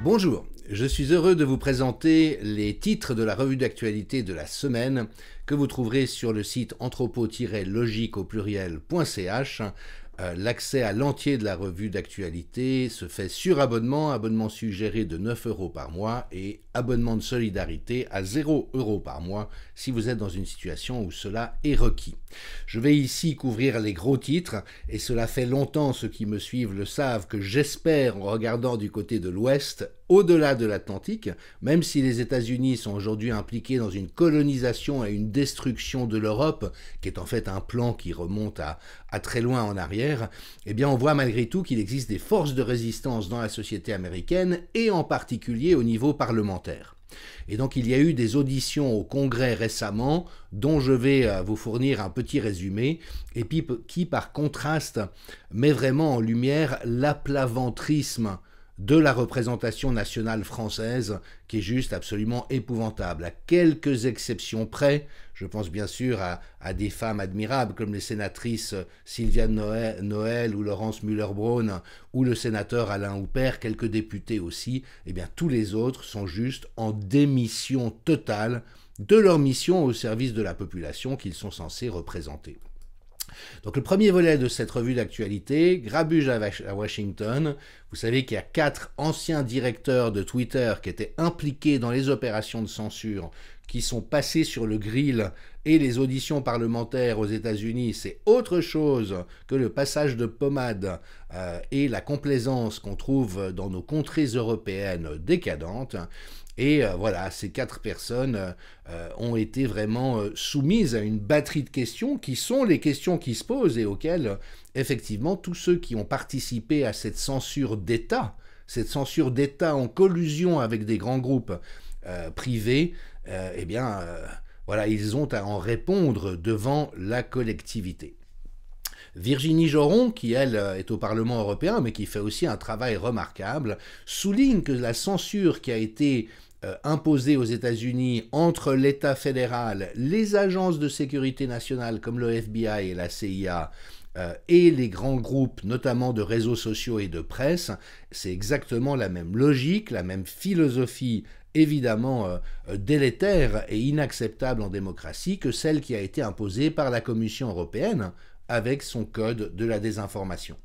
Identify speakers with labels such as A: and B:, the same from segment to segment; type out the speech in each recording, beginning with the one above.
A: Bonjour, je suis heureux de vous présenter les titres de la revue d'actualité de la semaine que vous trouverez sur le site anthropo-logique au pluriel.ch. L'accès à l'entier de la revue d'actualité se fait sur abonnement, abonnement suggéré de 9 € par mois et abonnement de solidarité à 0 € par mois si vous êtes dans une situation où cela est requis. Je vais ici couvrir les gros titres et cela fait longtemps, ceux qui me suivent le savent, que j'espère en regardant du côté de l'Ouest, au-delà de l'Atlantique, même si les États-Unis sont aujourd'hui impliqués dans une colonisation et une destruction de l'Europe, qui est en fait un plan qui remonte à très loin en arrière, eh bien on voit malgré tout qu'il existe des forces de résistance dans la société américaine et en particulier au niveau parlementaire. Et donc il y a eu des auditions au Congrès récemment dont je vais vous fournir un petit résumé et puis qui par contraste met vraiment en lumière l'aplaventrisme de la représentation nationale française qui est juste absolument épouvantable. À quelques exceptions près, je pense bien sûr à des femmes admirables comme les sénatrices Sylviane Noël ou Laurence Muller-Bronn ou le sénateur Alain Houpert, quelques députés aussi, eh bien tous les autres sont juste en démission totale de leur mission au service de la population qu'ils sont censés représenter. Donc le premier volet de cette revue d'actualité, grabuge à Washington. Vous savez qu'il y a 4 anciens directeurs de Twitter qui étaient impliqués dans les opérations de censure qui sont passés sur le grill et les auditions parlementaires aux États-Unis, c'est autre chose que le passage de pommade et la complaisance qu'on trouve dans nos contrées européennes décadentes. Et voilà, ces 4 personnes ont été vraiment soumises à une batterie de questions qui sont les questions qui se posent et auxquelles, effectivement, tous ceux qui ont participé à cette censure d'État en collusion avec des grands groupes privés, voilà, ils ont à en répondre devant la collectivité. Virginie Joron, qui elle est au Parlement européen, mais qui fait aussi un travail remarquable, souligne que la censure qui a été imposée aux États-Unis entre l'État fédéral, les agences de sécurité nationale comme le FBI et la CIA, et les grands groupes, notamment de réseaux sociaux et de presse, c'est exactement la même logique, la même philosophie évidemment délétère et inacceptable en démocratie que celle qui a été imposée par la Commission européenne avec son code de la désinformation.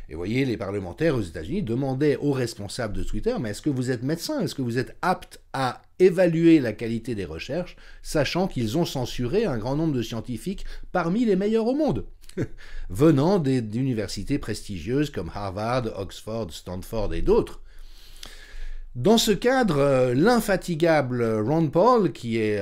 A: Et vous voyez, les parlementaires aux États-Unis demandaient aux responsables de Twitter, mais est-ce que vous êtes médecin? Est-ce que vous êtes apte à évaluer la qualité des recherches, sachant qu'ils ont censuré un grand nombre de scientifiques parmi les meilleurs au monde, venant d'universités prestigieuses comme Harvard, Oxford, Stanford et d'autres. Dans ce cadre, l'infatigable Ron Paul, qui est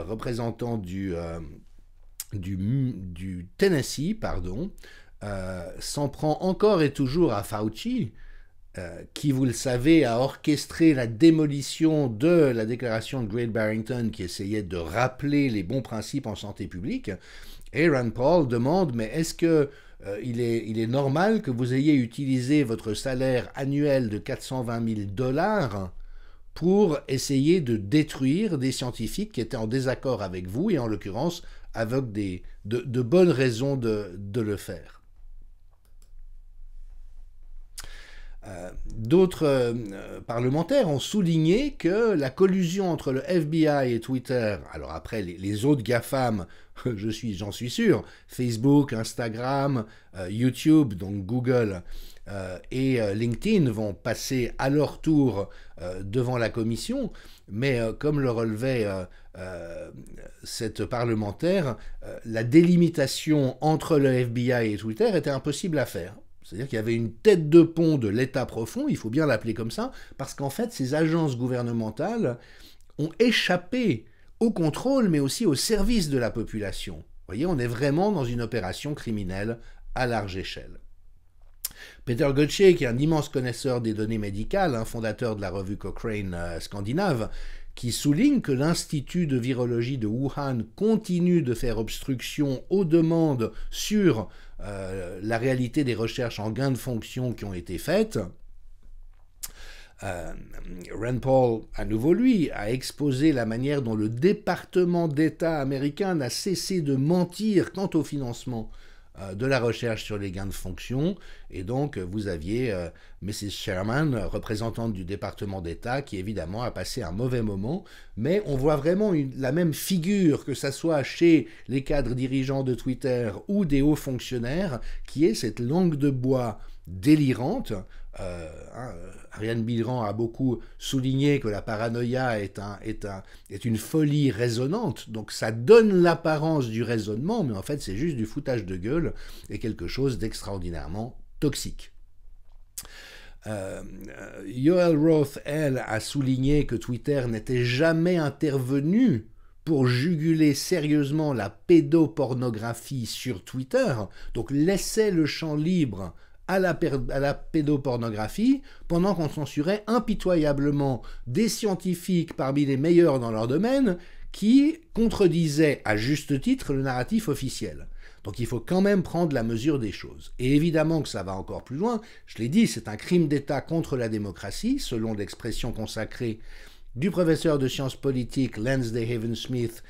A: représentant du Tennessee, s'en prend encore et toujours à Fauci, qui, vous le savez, a orchestré la démolition de la déclaration de Great Barrington qui essayait de rappeler les bons principes en santé publique. Et Ron Paul demande, mais est-ce que il est normal que vous ayez utilisé votre salaire annuel de 420 000 $ pour essayer de détruire des scientifiques qui étaient en désaccord avec vous et en l'occurrence avec de bonnes raisons de le faire. D'autres parlementaires ont souligné que la collusion entre le FBI et Twitter, alors après les autres GAFAM, j'en suis sûr, Facebook, Instagram, YouTube, donc Google et LinkedIn vont passer à leur tour devant la commission, mais comme le relevait cette parlementaire, la délimitation entre le FBI et Twitter était impossible à faire. C'est-à-dire qu'il y avait une tête de pont de l'État profond, il faut bien l'appeler comme ça, parce qu'en fait, ces agences gouvernementales ont échappé au contrôle, mais aussi au service de la population. Vous voyez, on est vraiment dans une opération criminelle à large échelle. Peter Gøtzsche, qui est un immense connaisseur des données médicales, fondateur de la revue Cochrane scandinave, qui souligne que l'Institut de virologie de Wuhan continue de faire obstruction aux demandes sur la réalité des recherches en gain de fonction qui ont été faites, Rand Paul, à nouveau lui, a exposé la manière dont le département d'État américain n'a cessé de mentir quant au financement de la recherche sur les gains de fonction. Et donc, vous aviez Mrs. Sherman, représentante du département d'État, qui évidemment a passé un mauvais moment. Mais on voit vraiment la même figure, que ce soit chez les cadres dirigeants de Twitter ou des hauts fonctionnaires, qui est cette langue de bois délirante. Ariane Bilran a beaucoup souligné que la paranoïa est une folie raisonnante, donc ça donne l'apparence du raisonnement, mais en fait c'est juste du foutage de gueule et quelque chose d'extraordinairement toxique. Yoel Roth, elle, a souligné que Twitter n'était jamais intervenu pour juguler sérieusement la pédopornographie sur Twitter, donc laissait le champ libre à la pédopornographie, pendant qu'on censurait impitoyablement des scientifiques parmi les meilleurs dans leur domaine qui contredisaient à juste titre le narratif officiel. Donc il faut quand même prendre la mesure des choses. Et évidemment que ça va encore plus loin. Je l'ai dit, c'est un crime d'État contre la démocratie, selon l'expression consacrée du professeur de sciences politiques Lansday Haven-Smith,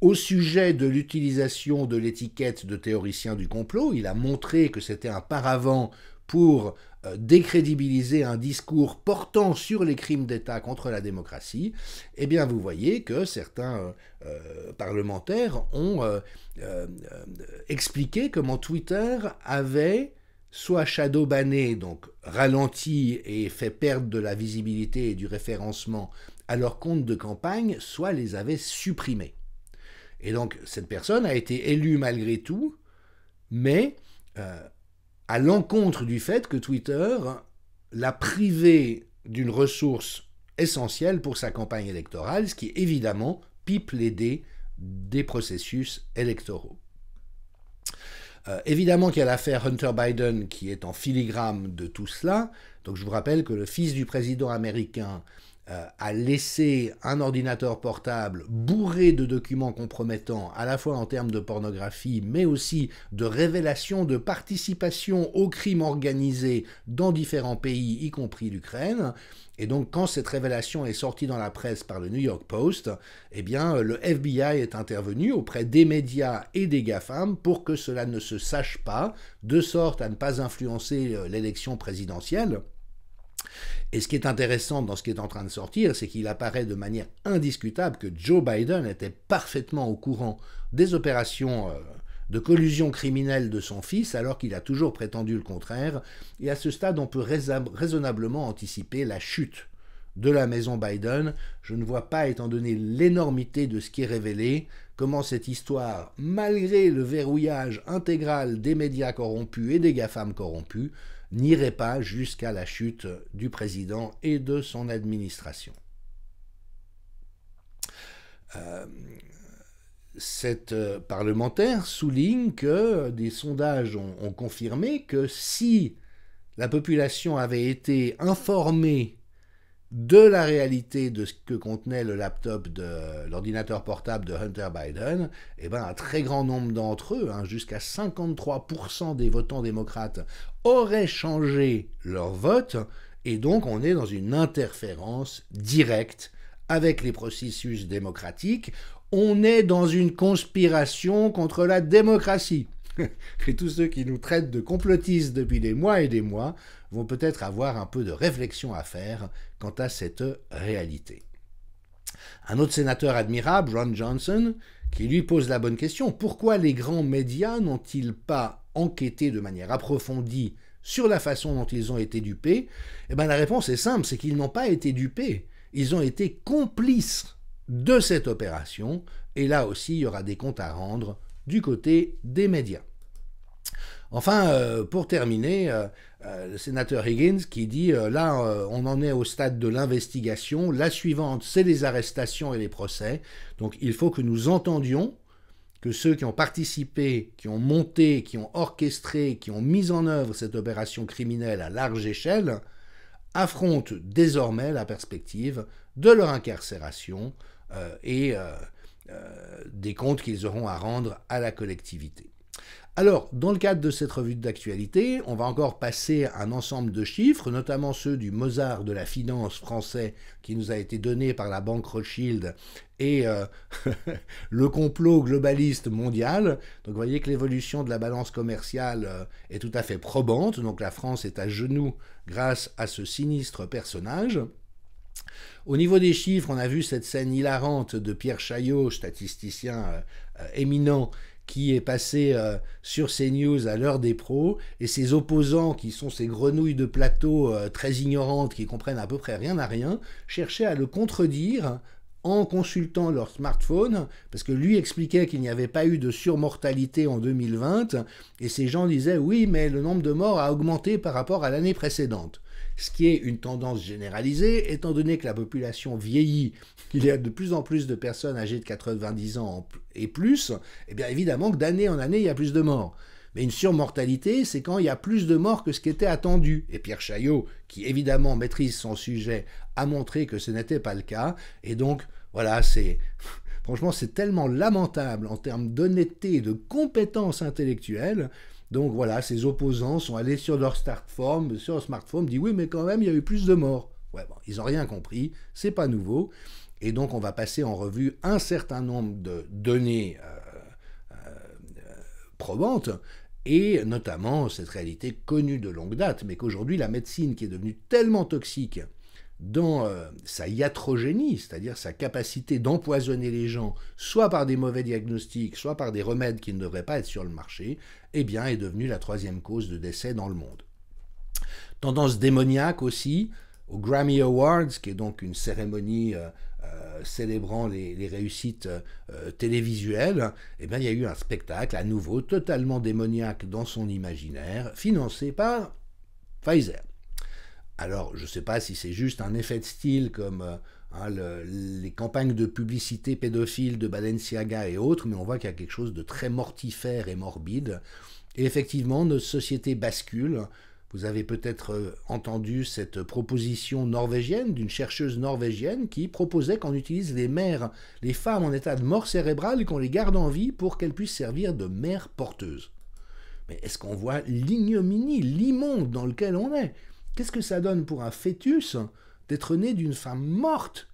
A: au sujet de l'utilisation de l'étiquette de théoricien du complot. Il a montré que c'était un paravent pour décrédibiliser un discours portant sur les crimes d'État contre la démocratie. Eh bien, vous voyez que certains parlementaires ont expliqué comment Twitter avait soit shadowbanné, donc ralenti et fait perdre de la visibilité et du référencement à leur compte de campagne, soit les avait supprimés. Et donc, cette personne a été élue malgré tout, mais à l'encontre du fait que Twitter l'a privé d'une ressource essentielle pour sa campagne électorale, ce qui évidemment pipe les dés des processus électoraux. Évidemment qu'il y a l'affaire Hunter Biden qui est en filigrane de tout cela. Donc je vous rappelle que le fils du président américain a laissé un ordinateur portable bourré de documents compromettants, à la fois en termes de pornographie, mais aussi de révélations de participation au crime organisé dans différents pays, y compris l'Ukraine. Et donc, quand cette révélation est sortie dans la presse par le New York Post, eh bien, le FBI est intervenu auprès des médias et des GAFAM pour que cela ne se sache pas, de sorte à ne pas influencer l'élection présidentielle. Et ce qui est intéressant dans ce qui est en train de sortir, c'est qu'il apparaît de manière indiscutable que Joe Biden était parfaitement au courant des opérations de collusion criminelle de son fils, alors qu'il a toujours prétendu le contraire. Et à ce stade, on peut raisonnablement anticiper la chute de la maison Biden. Je ne vois pas, étant donné l'énormité de ce qui est révélé, comment cette histoire, malgré le verrouillage intégral des médias corrompus et des GAFAM corrompus, n'irait pas jusqu'à la chute du président et de son administration. Cette parlementaire souligne que des sondages ont confirmé que si la population avait été informée de la réalité de ce que contenait le laptop de l'ordinateur portable de Hunter Biden, eh ben un très grand nombre d'entre eux, jusqu'à 53% des votants démocrates, auraient changé leur vote, et donc on est dans une interférence directe avec les processus démocratiques. On est dans une conspiration contre la démocratie. Et tous ceux qui nous traitent de complotistes depuis des mois et des mois vont peut-être avoir un peu de réflexion à faire quant à cette réalité. Un autre sénateur admirable, Ron Johnson, qui lui pose la bonne question: pourquoi les grands médias n'ont-ils pas enquêté de manière approfondie sur la façon dont ils ont été dupés? Eh bien, la réponse est simple, c'est qu'ils n'ont pas été dupés. Ils ont été complices de cette opération, et là aussi, il y aura des comptes à rendre du côté des médias. Enfin, pour terminer, le sénateur Higgins qui dit là, on en est au stade de l'investigation. La suivante, c'est les arrestations et les procès. Donc, il faut que nous entendions que ceux qui ont participé, qui ont monté, qui ont orchestré, qui ont mis en œuvre cette opération criminelle à large échelle, affrontent désormais la perspective de leur incarcération et des comptes qu'ils auront à rendre à la collectivité. Alors, dans le cadre de cette revue d'actualité, on va encore passer un ensemble de chiffres, notamment ceux du Mozart de la finance français qui nous a été donné par la banque Rothschild et le complot globaliste mondial. Donc vous voyez que l'évolution de la balance commerciale est tout à fait probante, donc la France est à genoux grâce à ce sinistre personnage. Au niveau des chiffres, on a vu cette scène hilarante de Pierre Chaillot, statisticien éminent, qui est passé sur CNews à l'heure des pros, et ses opposants, qui sont ces grenouilles de plateau très ignorantes, qui comprennent à peu près rien à rien, cherchaient à le contredire en consultant leur smartphone, parce que lui expliquait qu'il n'y avait pas eu de surmortalité en 2020, et ces gens disaient « oui, mais le nombre de morts a augmenté par rapport à l'année précédente ». Ce qui est une tendance généralisée, étant donné que la population vieillit, il y a de plus en plus de personnes âgées de 90 ans et plus, et bien évidemment que d'année en année, il y a plus de morts. Mais une surmortalité, c'est quand il y a plus de morts que ce qui était attendu. Et Pierre Chaillot, qui évidemment maîtrise son sujet, a montré que ce n'était pas le cas. Et donc, voilà, franchement, c'est tellement lamentable en termes d'honnêteté et de compétences intellectuelles. Donc voilà, ses opposants sont allés sur leur smartphone, disent oui, mais quand même, il y a eu plus de morts. Ouais, bon, ils n'ont rien compris, c'est pas nouveau. Et donc, on va passer en revue un certain nombre de données probantes, et notamment cette réalité connue de longue date, mais qu'aujourd'hui, la médecine qui est devenue tellement toxique dans sa iatrogénie, c'est-à-dire sa capacité d'empoisonner les gens, soit par des mauvais diagnostics, soit par des remèdes qui ne devraient pas être sur le marché, eh bien, est devenue la 3e cause de décès dans le monde. Tendance démoniaque aussi, aux Grammy Awards, qui est donc une cérémonie célébrant les réussites télévisuelles, eh bien, il y a eu un spectacle à nouveau totalement démoniaque dans son imaginaire, financé par Pfizer. Alors, je ne sais pas si c'est juste un effet de style comme les campagnes de publicité pédophile de Balenciaga et autres, mais on voit qu'il y a quelque chose de très mortifère et morbide. Et effectivement, notre société bascule. Vous avez peut-être entendu cette proposition norvégienne, d'une chercheuse norvégienne qui proposait qu'on utilise les mères, les femmes en état de mort cérébrale et qu'on les garde en vie pour qu'elles puissent servir de mères porteuses. Mais est-ce qu'on voit l'ignominie, l'immonde dans lequel on est ? Qu'est-ce que ça donne pour un fœtus d'être né d'une femme morte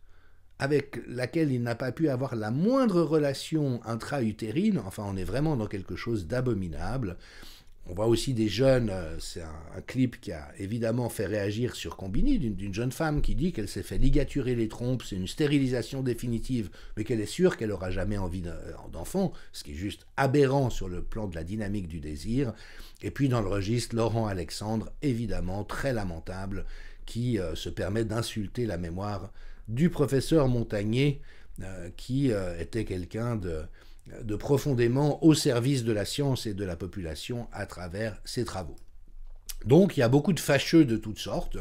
A: avec laquelle il n'a pas pu avoir la moindre relation intra-utérine? Enfin, on est vraiment dans quelque chose d'abominable. On voit aussi des jeunes, c'est un clip qui a évidemment fait réagir sur Combini, d'une jeune femme qui dit qu'elle s'est fait ligaturer les trompes, c'est une stérilisation définitive, mais qu'elle est sûre qu'elle n'aura jamais envie d'enfant, ce qui est juste aberrant sur le plan de la dynamique du désir. Et puis dans le registre, Laurent Alexandre, évidemment très lamentable, qui se permet d'insulter la mémoire du professeur Montagnier, qui était quelqu'un de profondément au service de la science et de la population à travers ses travaux. Donc il y a beaucoup de fâcheux de toutes sortes,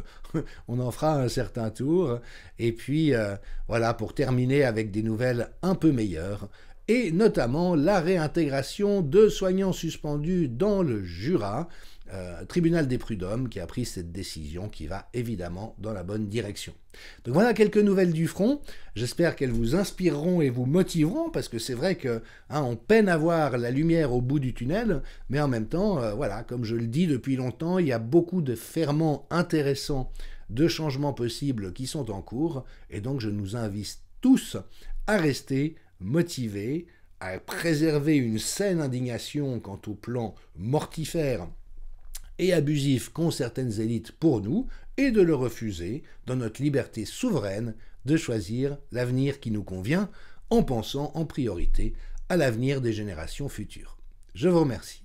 A: on en fera un certain tour, et puis voilà, pour terminer avec des nouvelles un peu meilleures, et notamment la réintégration de soignants suspendus dans le Jura, tribunal des prud'hommes qui a pris cette décision qui va évidemment dans la bonne direction. Donc voilà quelques nouvelles du front, j'espère qu'elles vous inspireront et vous motiveront, parce que c'est vrai que on peine à voir la lumière au bout du tunnel, mais en même temps, voilà, comme je le dis depuis longtemps, il y a beaucoup de ferments intéressants, de changements possibles qui sont en cours, et donc je nous invite tous à rester motivés, à préserver une saine indignation quant au plan mortifère et abusif qu'ont certaines élites pour nous, et de le refuser dans notre liberté souveraine de choisir l'avenir qui nous convient, en pensant en priorité à l'avenir des générations futures. Je vous remercie.